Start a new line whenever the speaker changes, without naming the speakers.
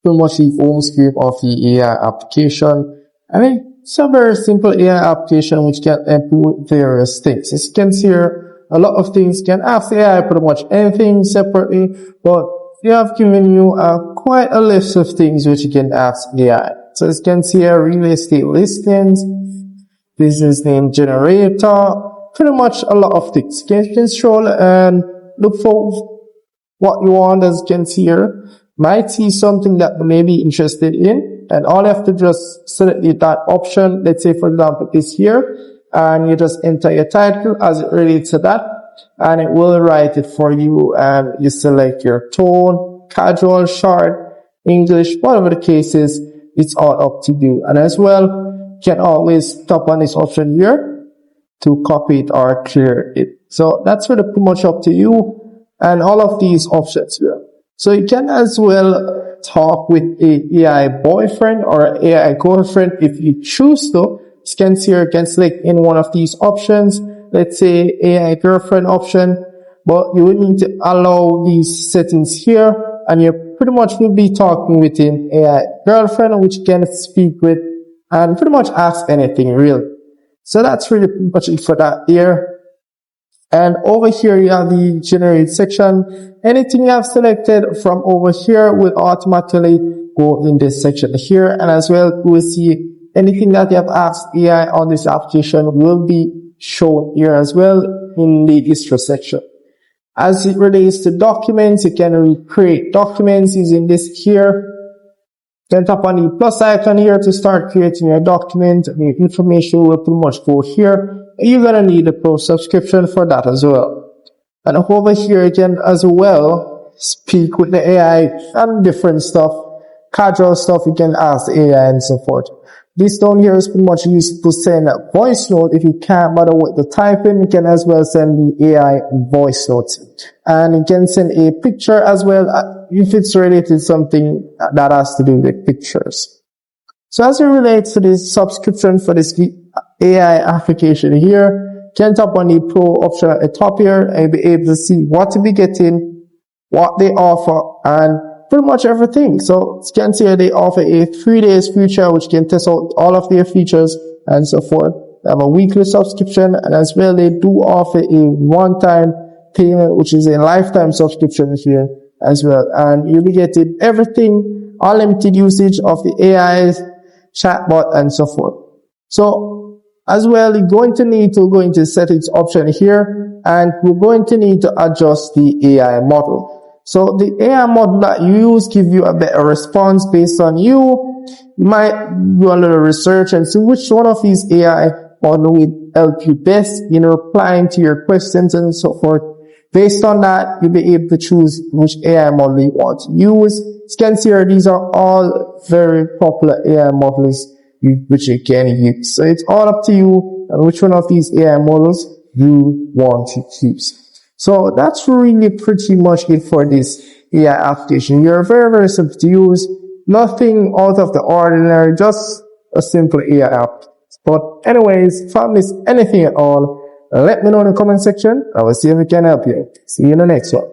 pretty much the home screen of the AI application. And it's a very simple AI application which can improve various things. As you can see here, a lot of things can ask the AI pretty much anything separately, but they have given you quite a list of things which you can ask AI. So as you can see here, real estate listings, business name generator, pretty much a lot of things. You can scroll and look for what you want. As you can see here, might see something that you may be interested in, and all you have to just select that option. Let's say, for example, this here, and you just enter your title as it relates to that, and it will write it for you. And you select your tone, casual, short, English, whatever the case is. It's all up to you. And as well, you can always tap on this option here to copy it or clear it. So that's really pretty much up to you, and all of these options here. So you can as well talk with a AI boyfriend or AI girlfriend if you choose to. You can see here, you can select in one of these options. Let's say AI girlfriend option, but you will need to allow these settings here, and you pretty much will be talking with an AI girlfriend, which you can speak with and pretty much ask anything really. So that's really pretty much it for that here. And over here you have the generate section. Anything you have selected from over here will automatically go in this section here. And as well, you will see anything that you have asked AI on this application will be shown here as well in the history section. As it relates to documents, you can create documents using this here. You can tap on the plus icon here to start creating your document. The information will pretty much go here. You're going to need a pro subscription for that as well. And over here you can as well speak with the AI and different stuff, casual stuff you can ask the AI and so forth. This down here is pretty much used to send a voice note. If you can't bother with the typing, you can as well send the AI voice notes. And you can send a picture as well if it's related to something that has to do with pictures. So as it relates to this subscription for this AI application here, you can tap on the pro option at the top here and you'll be able to see what to be getting, what they offer, and pretty much everything. So you can see they offer a 3 days feature which can test out all of their features and so forth. They have a weekly subscription, and as well they do offer a one-time payment which is a lifetime subscription here as well. And you'll be getting everything, unlimited usage of the AI's chatbot and so forth. So as well, you're going to need to go into settings option here, and we're going to need to adjust the AI model. So the AI model that you use give you a better response based on you. You might do a little research and see which one of these AI model will help you best in replying to your questions and so forth. Based on that, you'll be able to choose which AI model you want to use. As you can see here, these are all very popular AI models which you can use. So it's all up to you and which one of these AI models you want to use. So that's really pretty much it for this AI application. You're very, very simple to use. Nothing out of the ordinary, just a simple AI app. But anyways, if I miss anything at all, let me know in the comment section. I will see if I can help you. See you in the next one.